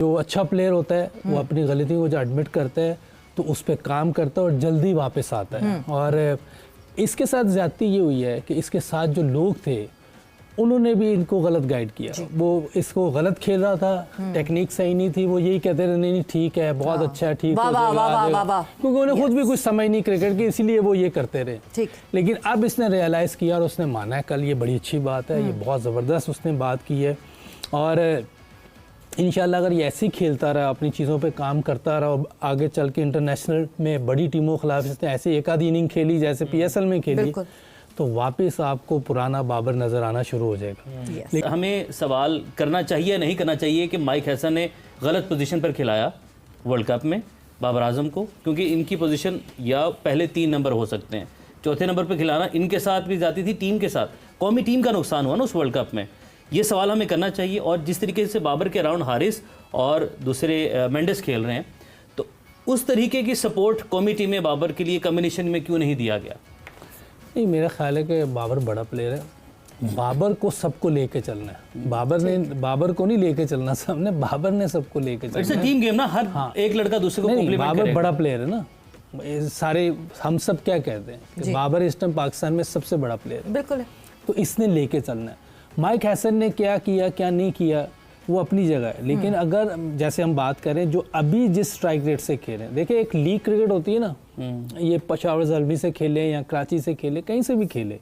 जो अच्छा प्लेयर होता है वो अपनी गलतियों को जो एडमिट करता है तो उस पर काम करता है और जल्दी वापस आता है। और इसके साथ ज़्यादती ये हुई है कि इसके साथ जो लोग थे उन्होंने भी इनको गलत गाइड किया। वो इसको गलत खेल रहा था, टेक्निक सही नहीं थी, वो यही कहते रहे नहीं ठीक है, बहुत अच्छा है, ठीक हो जाएगा, क्योंकि उन्हें खुद भी कुछ समझ नहीं क्रिकेट की, इसीलिए वो ये करते रहे। लेकिन अब इसने रियलाइज़ किया और उसने माना है कल, ये बड़ी अच्छी बात है, ये बहुत ज़बरदस्त उसने बात की है। और इंशाल्लाह अगर ये ऐसे ही खेलता रहा, अपनी चीज़ों पे काम करता रहा और आगे चल के इंटरनेशनल में बड़ी टीमों के खिलाफ इसने ऐसे एक आधी इनिंग खेली जैसे PSL में खेली तो वापस आपको पुराना बाबर नज़र आना शुरू हो जाएगा। हमें सवाल करना चाहिए नहीं करना चाहिए कि माइक हैसन ने गलत पोजीशन पर खिलाया वर्ल्ड कप में बाबर आजम को, क्योंकि इनकी पोजीशन या पहले 3 नंबर हो सकते हैं, चौथे नंबर पर खिलाना इनके साथ भी जाती थी, टीम के साथ कौमी टीम का नुकसान हुआ ना उस वर्ल्ड कप में। ये सवाल हमें करना चाहिए। और जिस तरीके से बाबर के अराउंड हारिस और दूसरे मेंडिस खेल रहे हैं तो उस तरीके की सपोर्ट कौमी टीम में बाबर के लिए कॉम्बिनेशन में क्यों नहीं दिया गया? नहीं, मेरा ख्याल है कि बाबर बड़ा प्लेयर है, बाबर को सबको लेके चलना है। बाबर को नहीं लेके चलना सबने, बाबर ने सबको लेके चलना है। टीम गेम ना, हर एक लड़का दूसरे को कॉम्प्लीमेंट करेगा। बाबर बड़ा प्लेयर है ना, सारे हम सब क्या कहते हैं कि बाबर इस टाइम पाकिस्तान में सबसे बड़ा प्लेयर है, बिल्कुल है, तो इसने लेके चलना है। माइक हैसन ने क्या किया क्या नहीं किया वो अपनी जगह है, लेकिन अगर जैसे हम बात करें जो अभी जिस स्ट्राइक रेट से खेल रहे हैं, देखिए एक लीग क्रिकेट होती है ना, ये पेशावर ज़ल्मी से खेले या कराची से खेले, कहीं से भी खेले,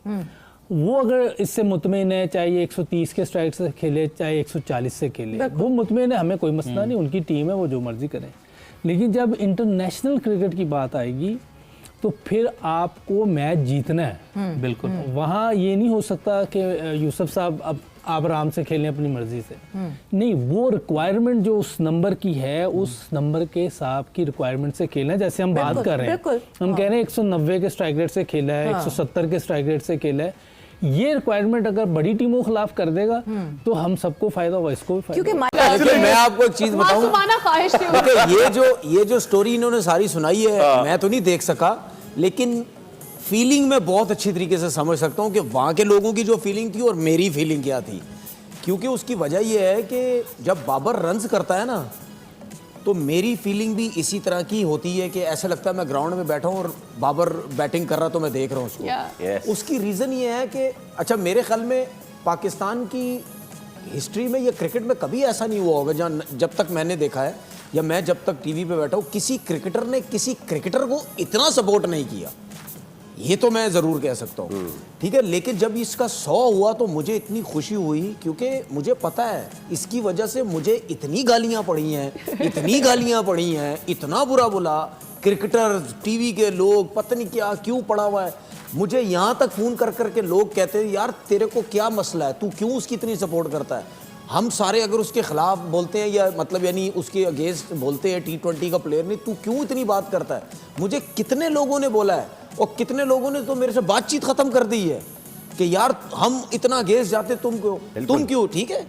वो अगर इससे मुतमईन है, चाहे ये 130 के स्ट्राइक से खेले चाहे 140 से खेले, वो मुतमईन है, हमें कोई मसला नहीं, उनकी टीम है, वो जो मर्जी करें। लेकिन जब इंटरनेशनल क्रिकेट की बात आएगी तो फिर आपको मैच जीतना है। बिल्कुल, वहाँ ये नहीं हो सकता कि यूसुफ साहब अब आप आराम से खेलें अपनी मर्जी से, नहीं, वो रिक्वायरमेंट जो उस नंबर की है उस नंबर के हिसाब की रिक्वायरमेंट से खेलना है। जैसे हम बात कर रहे हैं, हम कह रहे हैं 190 के स्ट्राइक रेट से खेला है, 170 के स्ट्राइक रेट से खेला है, ये रिक्वायरमेंट अगर बड़ी टीमों के खिलाफ कर देगा तो हम सबको फायदा होगा, इसको भी फायदा। क्योंकि मैं आपको एक चीज बताऊं, ये जो स्टोरी इन्होंने सारी सुनाई है मैं तो नहीं देख सका, लेकिन फीलिंग में बहुत अच्छी तरीके से समझ सकता हूं कि वहां के लोगों की जो फीलिंग थी और मेरी फीलिंग क्या थी। क्योंकि उसकी वजह यह है कि जब बाबर रन्स करता है ना तो मेरी फीलिंग भी इसी तरह की होती है कि ऐसा लगता है मैं ग्राउंड में बैठा हूँ और बाबर बैटिंग कर रहा तो मैं देख रहा हूँ उसको। उसकी रीज़न ये है कि अच्छा, मेरे ख्याल में पाकिस्तान की हिस्ट्री में या क्रिकेट में कभी ऐसा नहीं हुआ होगा, जहाँ जब तक मैंने देखा है या मैं जब तक टीवी पे बैठा हूँ, किसी क्रिकेटर ने किसी क्रिकेटर को इतना सपोर्ट नहीं किया, ये तो मैं ज़रूर कह सकता हूँ। ठीक है, लेकिन जब इसका 100 हुआ तो मुझे इतनी खुशी हुई, क्योंकि मुझे पता है इसकी वजह से मुझे इतनी गालियाँ पड़ी हैं, इतनी गालियाँ पड़ी हैं, इतना बुरा बोला क्रिकेटर, टीवी के लोग, पता नहीं क्या क्यों पड़ा हुआ है। मुझे यहाँ तक फ़ोन कर करके लोग कहते हैं यार तेरे को क्या मसला है, तू क्यों उसकी इतनी सपोर्ट करता है। हम सारे अगर उसके खिलाफ बोलते हैं या मतलब यानी उसके अगेंस्ट बोलते हैं, T20 का प्लेयर नहीं, तू क्यों इतनी बात करता है। मुझे कितने लोगों ने बोला है और कितने लोगों ने तो मेरे से बातचीत खत्म कर दी है कि यार हम इतना अगेंस्ट जाते तुम क्यों। ठीक है,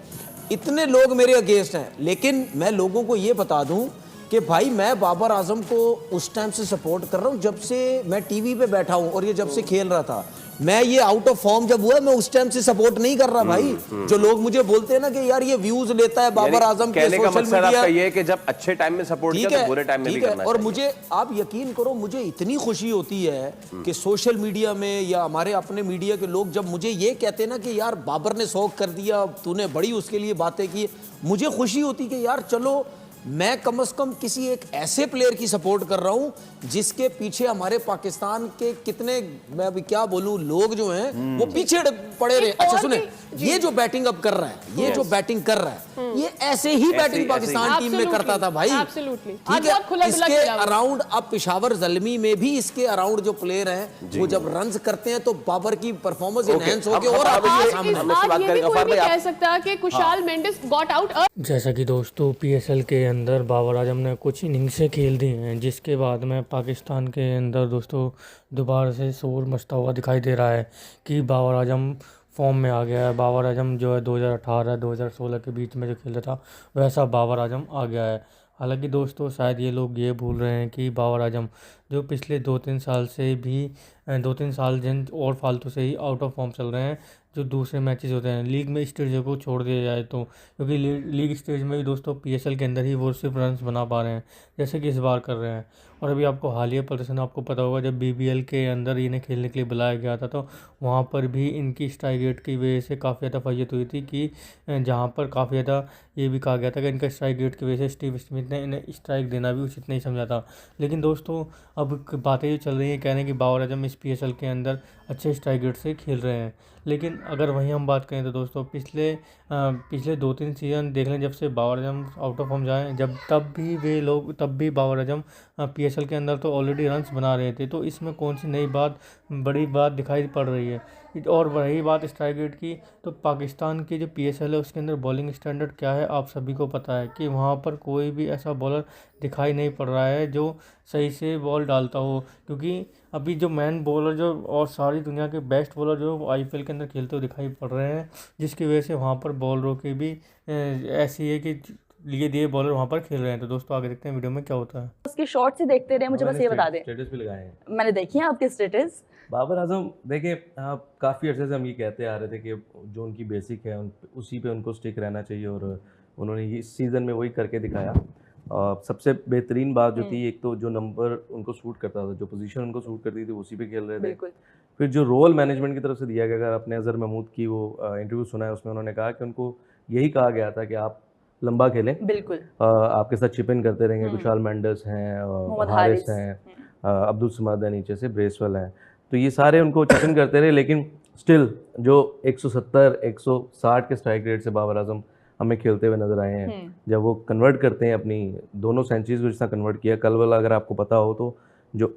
इतने लोग मेरे अगेंस्ट हैं, लेकिन मैं लोगों को ये बता दूं कि भाई मैं बाबर आजम को उस टाइम से सपोर्ट कर रहा हूं जब से मैं टीवी पे बैठा हूं और ये जब से खेल रहा था। मैं ये आउट ऑफ फॉर्म जब हुआ मैं उस टाइम से सपोर्ट नहीं कर रहा भाई। जो लोग मुझे बोलते हैं ना कि यार ये व्यूज लेता है बाबर आजम के सोशल मीडिया, ये है कि जब अच्छे टाइम में सपोर्ट किया तो बुरे टाइम में भी करना और मुझे आप यकीन करो मुझे इतनी खुशी होती है कि सोशल मीडिया में या हमारे अपने मीडिया के लोग जब मुझे ये कहते हैं ना कि यार बाबर ने शौक कर दिया, तूने बड़ी उसके लिए बातें की, मुझे खुशी होती कि यार चलो मैं कम से कम किसी एक ऐसे प्लेयर की सपोर्ट कर रहा हूं जिसके पीछे हमारे पाकिस्तान के कितने, मैं अभी क्या बोलूं, लोग जो हैं वो पीछे पड़े रहे। अच्छा सुने, ये जो बैटिंग अब कर रहा है, ये जो बैटिंग कर रहा है, ये ऐसे ही बैटिंग पाकिस्तान टीम में करता था भाई। ठीक है, इसके अराउंड अब पेशावर ज़ल्मी में भी इसके अराउंड जो प्लेयर हैं वो जब रन्स करते हैं तो बाबर की परफॉर्मेंस एनहांस हो गई। और कह सकता है कि कुशाल मेंडिस गॉट आउट। जैसा कि दोस्तों PSL के अंदर बाबर आजम ने कुछ इनिंग्सें खेल दी हैं, जिसके बाद में पाकिस्तान के अंदर दोस्तों दोबारा से शोर मचता हुआ दिखाई दे रहा है कि बाबर आजम फॉर्म में आ गया है। बाबर आजम जो है 2018-2016 के बीच में जो खेलता था वैसा बाबर आजम आ गया है। हालांकि दोस्तों शायद ये लोग ये भूल रहे हैं कि बाबर आजम जो पिछले 2-3 साल से भी 2-3 साल जिन और फालतू से ही आउट ऑफ फॉर्म चल रहे हैं, जो दूसरे मैचेस होते हैं लीग में स्टेज को छोड़ दिया जाए तो, क्योंकि लीग स्टेज में भी दोस्तों पीएसएल के अंदर ही वो सिर्फ रन्स बना पा रहे हैं जैसे कि इस बार कर रहे हैं। और अभी आपको हालिया प्रदर्शन आपको पता होगा, जब बीबीएल के अंदर इन्हें खेलने के लिए बुलाया गया था तो वहाँ पर भी इनकी स्ट्राइक रेट की वजह से काफ़ी ज़्यादा फैसियत हुई थी कि जहाँ पर काफ़ी ज़्यादा ये भी कहा गया था कि इनका स्ट्राइक रेट की वजह से स्टीव स्मिथ ने इन्हें स्ट्राइक देना भी उचित नहीं समझा था। लेकिन दोस्तों अब बातें जो चल रही हैं, कह रहे हैं कि बाबर आजम इस पीएसएल के अंदर अच्छे स्ट्राइक रेट से खेल रहे हैं। लेकिन अगर वहीं हम बात करें तो दोस्तों पिछले 2-3 सीज़न देख लें, जब से Babar Azam out of form जाए, तब भी बाबर आजम पीएसएल के अंदर तो ऑलरेडी रन्स बना रहे थे। तो इसमें कौन सी नई बड़ी बात दिखाई पड़ रही है। और रही बात स्ट्राइक रेट की, तो पाकिस्तान की जो पीएसएल है उसके अंदर बॉलिंग स्टैंडर्ड क्या है आप सभी को पता है कि वहाँ पर कोई भी ऐसा बॉलर दिखाई नहीं पड़ रहा है जो सही से बॉल डालता हो। क्योंकि अभी जो मैन बॉलर जो और सारी दुनिया के बेस्ट बॉलर जो आईपीएल के अंदर खेलते हुए दिखाई पड़ रहे हैं, जिसकी वजह से वहाँ पर बॉलरों की भी ऐसी है कि लिए दिए बॉलर वहाँ पर खेल रहे हैं। तो दोस्तों आगे देखते हैं वीडियो में क्या होता है। उसके शॉट्स ही देखते रहे, मुझे बस ये बता दें। स्टेटस भी लगाए हैं मैंने देखी है आपके स्टेटस। बाबर आजम देखिए, काफ़ी अर्से से हम ये कहते आ रहे थे कि जो उनकी बेसिक है उसी पे उनको स्टिक रहना चाहिए, और उन्होंने इस सीज़न में वही करके दिखाया। सबसे बेहतरीन बात जो थी, एक तो जो नंबर उनको सूट करता था, जो पोजीशन उनको सूट करती थी उसी पे खेल रहे थे। फिर जो रोल मैनेजमेंट की तरफ से दिया गया, अगर आपने अजहर महमूद की वो इंटरव्यू सुना है, उसमें उन्होंने कहा कि उनको यही कहा गया था कि आप लंबा खेलें, बिल्कुल आपके साथ चिप इन करते रहेंगे। कुशाल मेंडस हैं, हारिस हैं, अब्दुल समद है, नीचे से ब्रेसवेल हैं, तो ये सारे उनको चिप इन करते रहे। लेकिन स्टिल जो 170 160 के स्ट्राइक रेट से बाबर आजम हमें खेलते हुए नजर आए हैं, जब वो कन्वर्ट करते हैं अपनी दोनों सेंचुरीज को, जिस तरह कन्वर्ट किया कल वाला, अगर आपको पता हो तो जो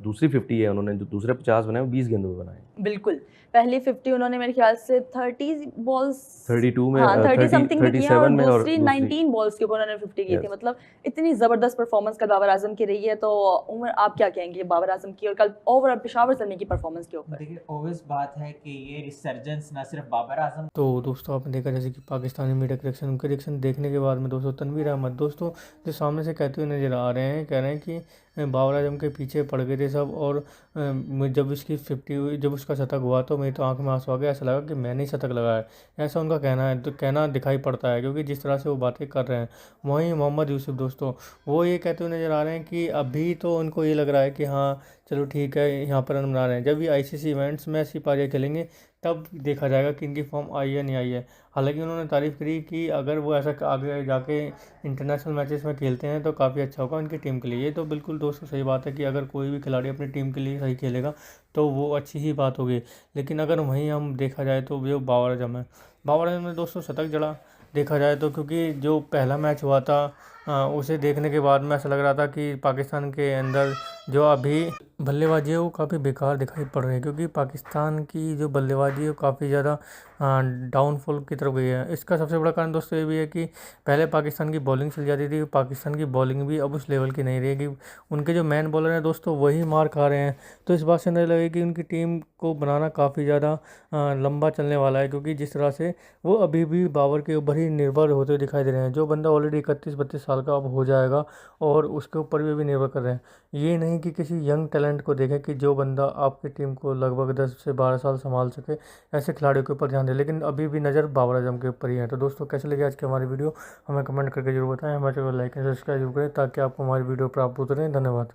दूसरी 50 है उन्होंने, जो दूसरे 50 बनाए वो 20 गेंदों पे बनाए। बिल्कुल, पहली 50 उन्होंने मेरे ख्याल से 30 बॉल्स 32 में, 30 समथिंग में किया, और में, और दूसरी 19 बॉल्स के ऊपर उन्होंने 50 की थी। मतलब इतनी जबरदस्त परफॉर्मेंस कल बाबर आजम की रही है। तो उमर, आप क्या कहेंगे बाबर आजम की और कल ओवरऑल पेशावर ज़ल्मी की परफॉर्मेंस के ऊपर? देखिए, ऑब्वियस बात है कि ये रिसर्जेंस ना सिर्फ बाबर आजम। तो दोस्तों आपने देखा जैसे कि पाकिस्तानी मीडिया के रिएक्शन, उनके रिएक्शन देखने के बाद में दोस्तों तनवीर अहमद दोस्तों जो सामने से कहते हुए नजर आ रहे हैं, कह रहे हैं कि बाबर आजम के पीछे पड़ गए थे सब, और जब उसकी 50 हुई, जब उसका शतक हुआ तो मेरी तो आंख में आंसू आ गया, ऐसा लगा कि मैंने ही शतक लगाया, ऐसा उनका कहना है। तो कहना दिखाई पड़ता है क्योंकि जिस तरह से वो बातें कर रहे हैं। वहीं मोहम्मद यूसुफ दोस्तों वो ये कहते हुए नज़र आ रहे हैं कि अभी तो उनको ये लग रहा है कि हाँ चलो ठीक है, यहाँ पर रन बना रहे हैं, जब ये आईसीसी इवेंट्स में ऐसी पारियाँ खेलेंगे तब देखा जाएगा कि इनकी फॉर्म आई है नहीं आई है। हालांकि उन्होंने तारीफ़ करी कि अगर वो ऐसा आगे जाके इंटरनेशनल मैचेस में खेलते हैं तो काफ़ी अच्छा होगा उनकी टीम के लिए। ये तो बिल्कुल दोस्तों सही बात है कि अगर कोई भी खिलाड़ी अपनी टीम के लिए सही खेलेगा तो वो अच्छी ही बात होगी। लेकिन अगर वहीं हम देखा जाए तो वो बाबर आजम है, बाबर आजम ने दोस्तों शतक जड़ा देखा जाए तो, क्योंकि जो पहला मैच हुआ था उसे देखने के बाद में ऐसा लग रहा था कि पाकिस्तान के अंदर जो अभी बल्लेबाजी है वो काफ़ी बेकार दिखाई पड़ रही है, क्योंकि पाकिस्तान की जो बल्लेबाजी है वो काफ़ी ज़्यादा डाउनफॉल की तरफ गई है। इसका सबसे बड़ा कारण दोस्तों ये भी है कि पहले पाकिस्तान की बॉलिंग चल जाती थी, पाकिस्तान की बॉलिंग भी अब उस लेवल की नहीं रहेगी। उनके जो मैन बॉलर हैं दोस्तों वही मार खा रहे हैं। तो इस बात से अंदाजा लगे कि उनकी टीम को बनाना काफ़ी ज़्यादा लंबा चलने वाला है, क्योंकि जिस तरह से वो अभी भी बाबर के ऊपर ही निर्भर होते हुए दिखाई दे रहे हैं। जो बंदा ऑलरेडी 31-32 साल का अब हो जाएगा और उसके ऊपर भी निर्भर कर रहे हैं। ये नहीं कि किसी यंग टैलेंट को देखें कि जो बंदा आपकी टीम को लगभग 10 से 12 साल संभाल सके, ऐसे खिलाड़ियों के ऊपर ध्यान दें। लेकिन अभी भी नज़र बाबर आजम के ऊपर ही है। तो दोस्तों कैसे लगे आज की हमारी वीडियो हमें कमेंट करके जरूर बताएं। हमारे चैनल को लाइक एंड सब्सक्राइब जरूर करें ताकि आपको हमारी वीडियो प्राप्त होते रहें। धन्यवाद।